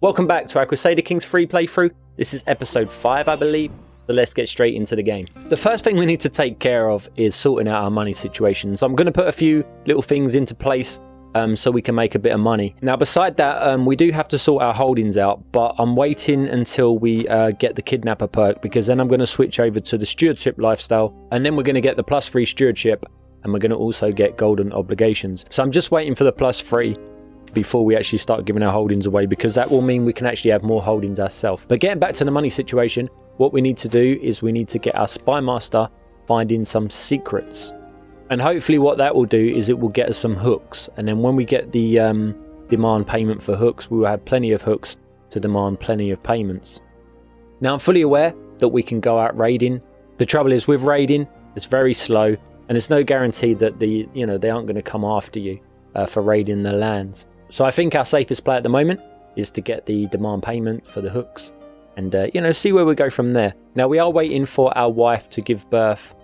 Welcome back to our Crusader Kings free playthrough. This is episode 5, I believe, so let's get straight into the game. The first thing we need to take care of is sorting out our money situation. So I'm going to put a few little things into place so we can make a bit of money. Now, beside that, we do have to sort our holdings out, but I'm waiting until we get the kidnapper perk, because then I'm going to switch over to the stewardship lifestyle, and then we're going to get the +3 stewardship, and we're going to also get golden obligations. So I'm just waiting for the +3 before we actually start giving our holdings away, because that will mean we can actually have more holdings ourselves. But getting back to the money situation, what we need to do is we need to get our spy master finding some secrets. And hopefully what that will do is it will get us some hooks. And then when we get the demand payment for hooks, we will have plenty of hooks to demand plenty of payments. Now, I'm fully aware that we can go out raiding. The trouble is with raiding, it's very slow, and it's no guarantee that they aren't going to come after you for raiding the lands. So I think our safest play at the moment is to get the demand payment for the hooks and see where we go from there. Now, we are waiting for our wife to give birth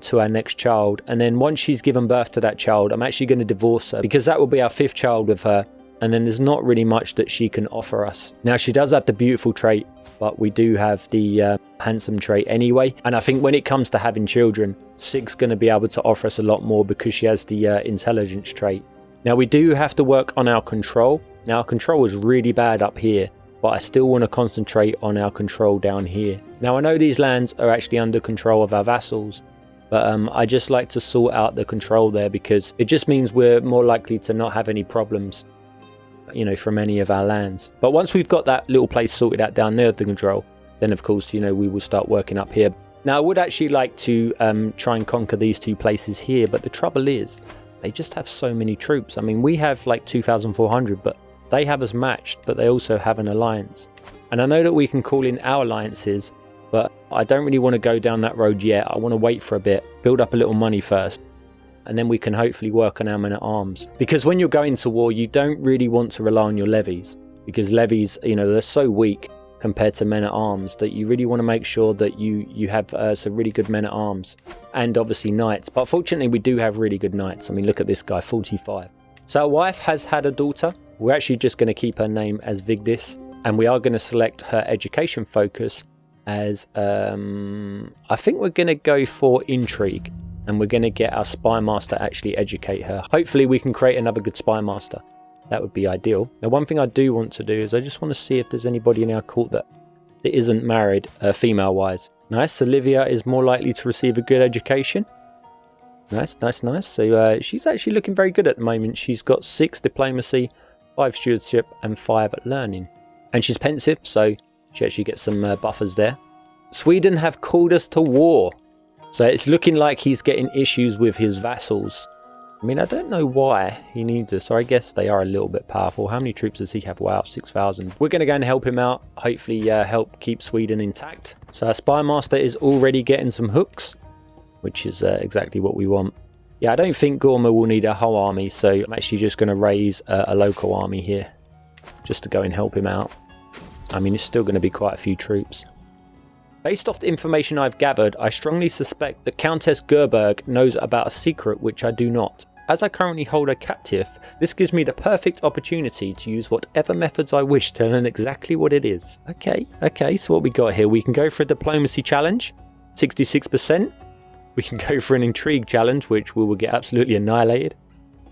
to our next child, and then once she's given birth to that child, I'm actually going to divorce her, because that will be our 5th child with her, and then there's not really much that she can offer us. Now, she does have the beautiful trait, but we do have the handsome trait anyway, and I think when it comes to having children, Sig's going to be able to offer us a lot more because she has the intelligence trait. Now, we do have to work on our control. Now, our control is really bad up here, but I still want to concentrate on our control down here. Now, I know these lands are actually under control of our vassals, but I just like to sort out the control there, because it just means we're more likely to not have any problems, from any of our lands. But once we've got that little place sorted out down there of the control, then of course, we will start working up here. Now, I would actually like to try and conquer these 2 places here, but the trouble is, they just have so many troops. I mean, we have like 2,400, but they have us matched, but they also have an alliance. And I know that we can call in our alliances, but I don't really want to go down that road yet. I want to wait for a bit, build up a little money first, and then we can hopefully work on our men-at-arms. Because when you're going to war, you don't really want to rely on your levies, because levies, they're so weak compared to men-at-arms that you really want to make sure that you have some really good men-at-arms, and obviously knights. But fortunately, we do have really good knights. I mean, look at this guy, 45. So our wife has had a daughter. We're actually just going to keep her name as Vigdis, and we are going to select her education focus as I think we're going to go for intrigue, and we're going to get our spy master actually educate her. Hopefully we can create another good spy master. That would be ideal. Now, one thing I do want to do is I just want to see if there's anybody in our court that isn't married, female wise. Nice. Olivia is more likely to receive a good education. Nice. So she's actually looking very good at the moment. She's got 6 diplomacy, 5 stewardship, and 5 learning, and she's pensive, so she actually gets some buffers there. Sweden have called us to war. So it's looking like he's getting issues with his vassals. I mean, I don't know why he needs us. So I guess they are a little bit powerful. How many troops does he have? Wow, 6,000. We're going to go and help him out. Hopefully help keep Sweden intact. So our spy master is already getting some hooks, which is exactly what we want. Yeah, I don't think Gorma will need a whole army. So I'm actually just going to raise a local army here just to go and help him out. I mean, it's still going to be quite a few troops. Based off the information I've gathered, I strongly suspect that Countess Gerberg knows about a secret which I do not. As I currently hold her captive, this gives me the perfect opportunity to use whatever methods I wish to learn exactly what it is. Okay, so what we got here? We can go for a diplomacy challenge, 66%. We can go for an intrigue challenge, which we will get absolutely annihilated.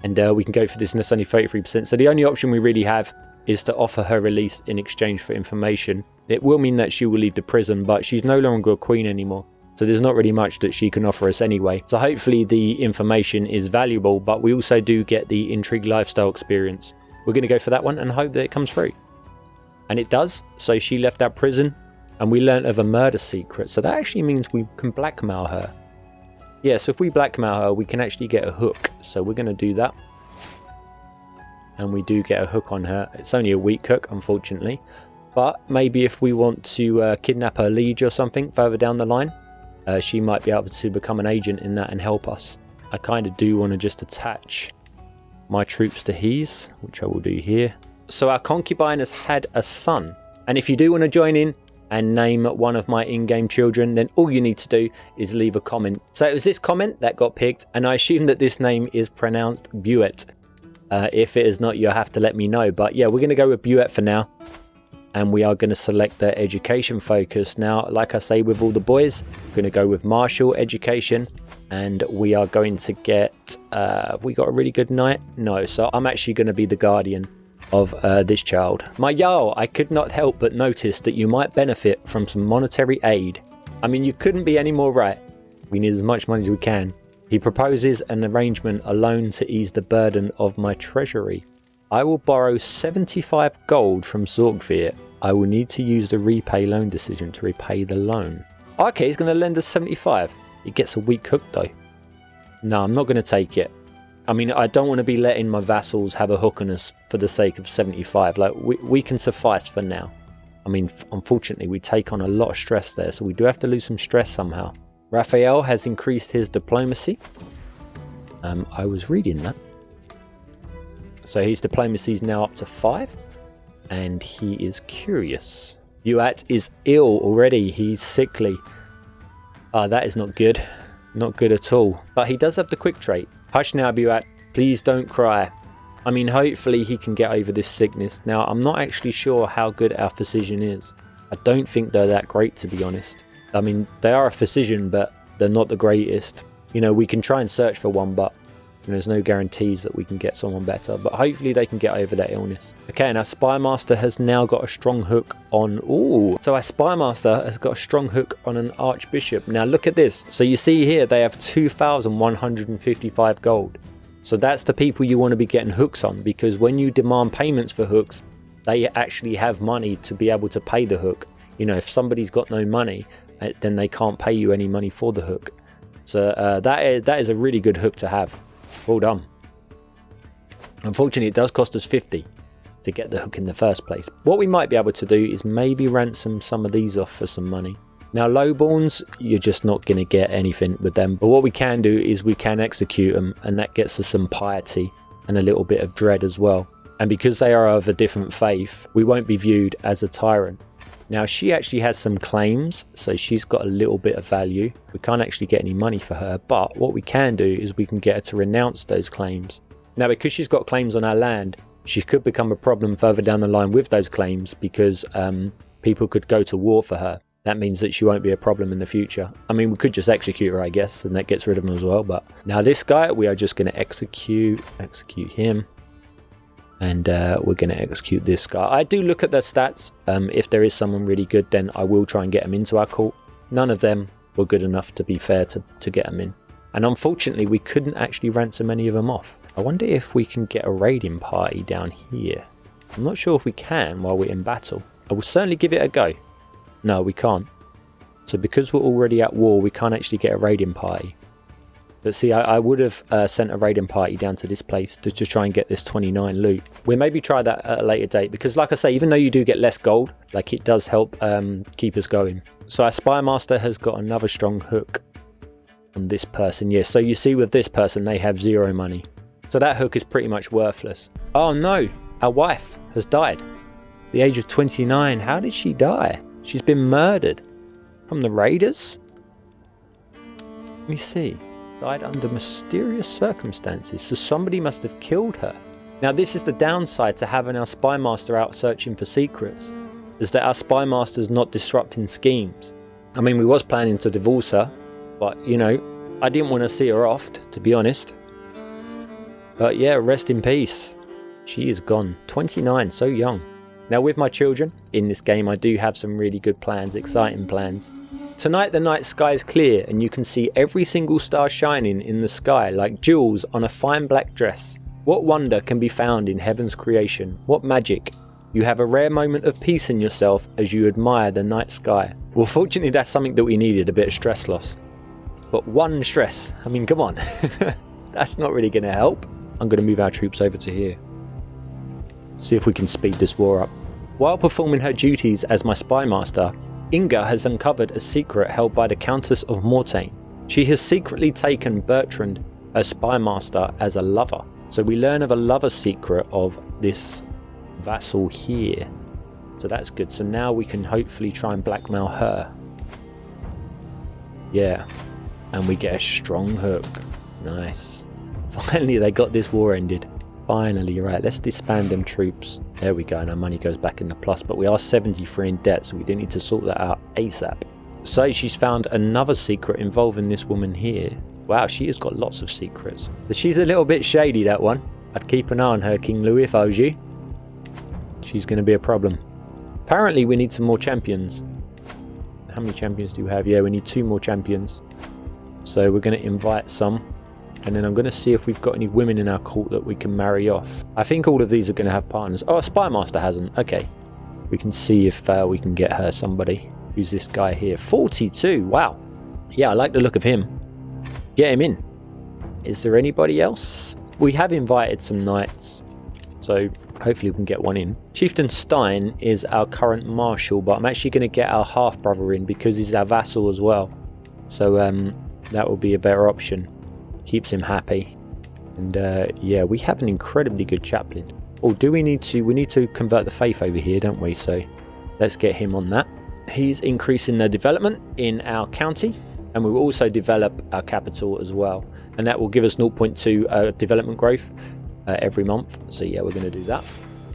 And we can go for this, and that's only 33%. So the only option we really have is to offer her release in exchange for information. It will mean that she will leave the prison, but she's no longer a queen anymore. So there's not really much that she can offer us anyway. So hopefully the information is valuable, but we also do get the intrigue lifestyle experience. We're going to go for that one and hope that it comes through. And it does. So she left our prison and we learnt of a murder secret. So that actually means we can blackmail her. Yeah, so if we blackmail her, we can actually get a hook. So we're going to do that. And we do get a hook on her. It's only a weak hook, unfortunately. But maybe if we want to kidnap her liege or something further down the line, she might be able to become an agent in that and help us. I kind of do want to just attach my troops to his, which I will do here. So our concubine has had a son. And if you do want to join in and name one of my in-game children, then all you need to do is leave a comment. So it was this comment that got picked, and I assume that this name is pronounced Buet. If it is not, you'll have to let me know. But yeah, we're going to go with Buet for now. and we are going to select their education focus. Now, like I say, with all the boys, we're going to go with martial education, and we are going to get, have we got a really good knight? No, so I'm actually going to be the guardian of this child. My Jarl, I could not help but notice that you might benefit from some monetary aid. I mean, you couldn't be any more right. We need as much money as we can. He proposes an arrangement, a loan to ease the burden of my treasury. I will borrow 75 gold from Zorgviet. I will need to use the repay loan decision to repay the loan. Okay, he's going to lend us 75. He gets a weak hook though. No, I'm not going to take it. I mean, I don't want to be letting my vassals have a hook on us for the sake of 75. Like, we can suffice for now. I mean, unfortunately, we take on a lot of stress there, so we do have to lose some stress somehow. Raphael has increased his diplomacy. I was reading that. So his diplomacy is now up to 5, and he is curious. Buat is ill already. He's sickly. That is not good. Not good at all. But he does have the quick trait. Hush now, Buat. Please don't cry. I mean, hopefully he can get over this sickness. Now, I'm not actually sure how good our physician is. I don't think they're that great, to be honest. I mean, they are a physician, but they're not the greatest. You know, we can try and search for one, but there's no guarantees that we can get someone better. But hopefully they can get over that illness. Okay, and our Spymaster has now got a strong hook on... Ooh, so our Spymaster has got a strong hook on an Archbishop. Now look at this. So you see here, they have 2,155 gold. So that's the people you want to be getting hooks on, because when you demand payments for hooks, they actually have money to be able to pay the hook. You know, if somebody's got no money, then they can't pay you any money for the hook. So that is a really good hook to have. Well done. Unfortunately, it does cost us 50 to get the hook in the first place. What we might be able to do is maybe ransom some of these off for some money. Now, lowborns, you're just not going to get anything with them. But what we can do is we can execute them, and that gets us some piety and a little bit of dread as well. And because they are of a different faith, we won't be viewed as a tyrant. Now, she actually has some claims, so she's got a little bit of value. We can't actually get any money for her, but what we can do is we can get her to renounce those claims. Now, because she's got claims on our land, she could become a problem further down the line with those claims, because people could go to war for her. That means that she won't be a problem in the future. I mean, we could just execute her, I guess, and that gets rid of him as well. But now this guy, we are just going to execute him. And we're going to execute this guy. I do look at their stats. If there is someone really good, then I will try and get them into our court. None of them were good enough, to be fair, to get them in. And unfortunately, we couldn't actually ransom any of them off. I wonder if we can get a raiding party down here. I'm not sure if we can while we're in battle. I will certainly give it a go. No, we can't. So because we're already at war, we can't actually get a raiding party. But see, I would have sent a raiding party down to this place to try and get this 29 loot. We'll maybe try that at a later date, because like I say, even though you do get less gold, like, it does help keep us going. So our Spymaster has got another strong hook on this person. Yeah, so you see with this person, they have 0 money. So that hook is pretty much worthless. Oh no, our wife has died. At the age of 29, how did she die? She's been murdered. From the raiders? Let me see. Died under mysterious circumstances, so somebody must have killed her. Now, this is the downside to having our Spymaster out searching for secrets, is that our Spymaster's not disrupting schemes. I mean, we was planning to divorce her, but, you know, I didn't want to see her off, to be honest. But yeah, rest in peace. She is gone. 29, so young. Now, with my children in this game, I do have some really good plans, exciting plans. Tonight the night sky is clear, and you can see every single star shining in the sky like jewels on a fine black dress. What wonder can be found in heaven's creation? What magic? You have a rare moment of peace in yourself as you admire the night sky. Well, fortunately that's something that we needed, a bit of stress loss. But one stress, I mean, come on. That's not really going to help. I'm going to move our troops over to here. See if we can speed this war up. While performing her duties as my Spymaster, Inga has uncovered a secret held by the Countess of Mortain. She has secretly taken Bertrand, her Spymaster, as a lover. So we learn of a lover's secret of this vassal here. So that's good. So now we can hopefully try and blackmail her. Yeah. And we get a strong hook. Nice. Finally they got this war ended. Finally, right, let's disband them troops. There we go, and our money goes back in the plus, but we are 73 in debt, so we do need to sort that out ASAP. So she's found another secret involving this woman here. Wow, she has got lots of secrets. But she's a little bit shady, that one. I'd keep an eye on her, King Louis, if I was you. She's going to be a problem. Apparently, we need some more champions. How many champions do we have? Yeah, we need 2 more champions. So we're going to invite some. And then I'm going to see if we've got any women in our court that we can marry off. I think all of these are going to have partners. Oh, a spy master hasn't. Okay. We can see if we can get her somebody. Who's this guy here? 42. Wow. Yeah, I like the look of him. Get him in. Is there anybody else? We have invited some knights. So hopefully we can get one in. Chieftain Stein is our current marshal, but I'm actually going to get our half-brother in because he's our vassal as well. So that will be a better option. Keeps him happy. And yeah, we have an incredibly good chaplain. Oh, do we need to? We need to convert the faith over here, don't we? So let's get him on that. He's increasing the development in our county, and we will also develop our capital as well. And that will give us 0.2 development growth every month. So yeah, we're going to do that.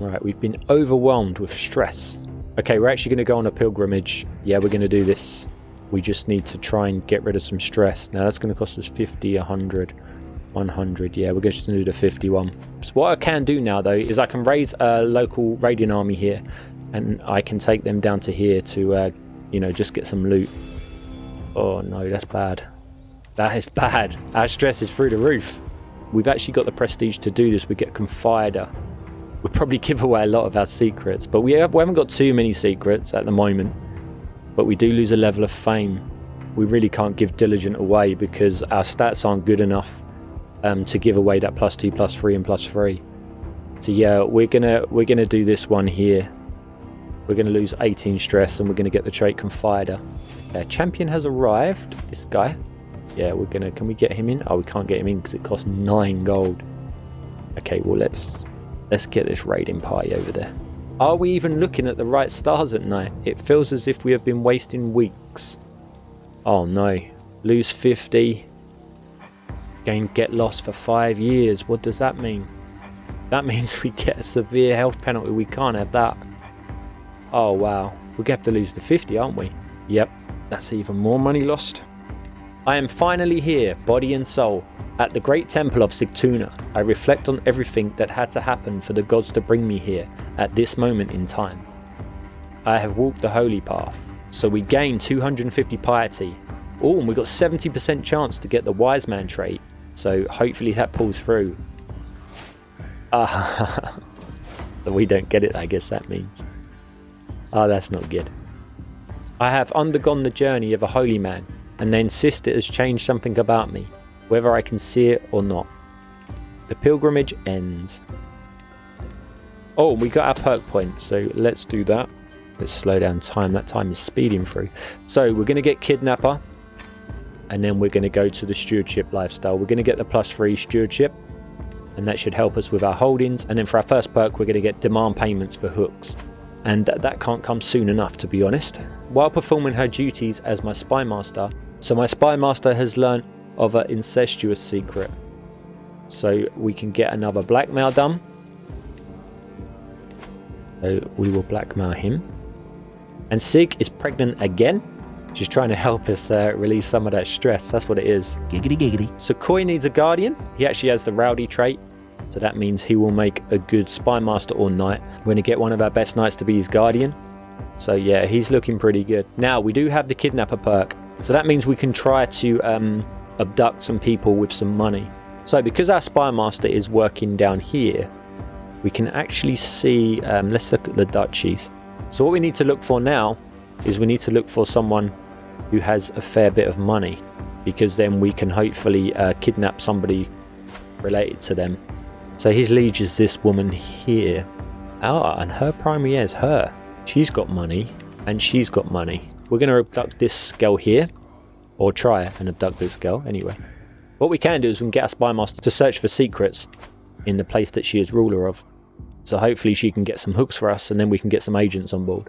All right, we've been overwhelmed with stress. Okay, we're actually going to go on a pilgrimage. Yeah, we're going to do this. We just need to try and get rid of some stress. Now that's going to cost us 50, 100, 100. Yeah, we're just going to do the 51. So what I can do now though is I can raise a local raiding army here, and I can take them down to here to, you know, just get some loot. Oh no, that's bad. That is bad. Our stress is through the roof. We've actually got the prestige to do this. We get Confider. We'll probably give away a lot of our secrets, but we haven't got too many secrets at the moment. But we do lose a level of fame. We really can't give Diligent away because our stats aren't good enough to give away that +2, +3, and +3. So yeah, we're gonna do this one here. We're gonna lose 18 stress, and we're gonna get the trait Confider. Champion has arrived. This guy. Yeah, can we get him in? Oh, we can't get him in because it costs 9 gold. Okay, well let's get this raiding party over there. Are we even looking at the right stars at night? It feels as if we have been wasting weeks. Oh no. Lose 50. Get lost for 5 years. What does that mean? That means we get a severe health penalty. We can't have that. Oh wow. We're going to have to lose the 50, aren't we? Yep. That's even more money lost. I am finally here, body and soul. At the great temple of Sigtuna, I reflect on everything that had to happen for the gods to bring me here at this moment in time. I have walked the holy path, so we gain 250 piety. Oh, and we got 70% chance to get the wise man trait, so hopefully that pulls through. We don't get it, I guess that means. Oh, that's not good. I have undergone the journey of a holy man, and they insist it has changed something about me, whether I can see it or not. The pilgrimage ends. Oh, we got our perk point, so let's do that. Let's slow down time. That time is speeding through. So we're going to get Kidnapper, and then we're going to go to the Stewardship lifestyle. We're going to get the +3 Stewardship, and that should help us with our holdings. And then for our first perk, we're going to get Demand Payments for hooks. And that can't come soon enough, to be honest. While performing her duties as my Spy Master, so my Spy Master has learned of an incestuous secret. So we can get another blackmail done. So we will blackmail him. And Sig is pregnant again. She's trying to help us release some of that stress. That's what it is. Giggity giggity. So Koi needs a guardian. He actually has the rowdy trait. So that means he will make a good Spy Master or Knight. We're going to get one of our best Knights to be his guardian. So yeah, he's looking pretty good. Now we do have the Kidnapper perk. So that means we can try to abduct some people with some money. So because our Spy Master is working down here, we can actually see, let's look at the duchies. So what we need to look for now is we need to look for someone who has a fair bit of money, because then we can hopefully kidnap somebody related to them. So his liege is this woman here. Ah, and her primary heir is her. She's got money, and she's got money. We're going to abduct this girl here, or try and abduct this girl anyway. What we can do is we can get a Spy Master to search for secrets in the place that she is ruler of. So hopefully she can get some hooks for us, and then we can get some agents on board.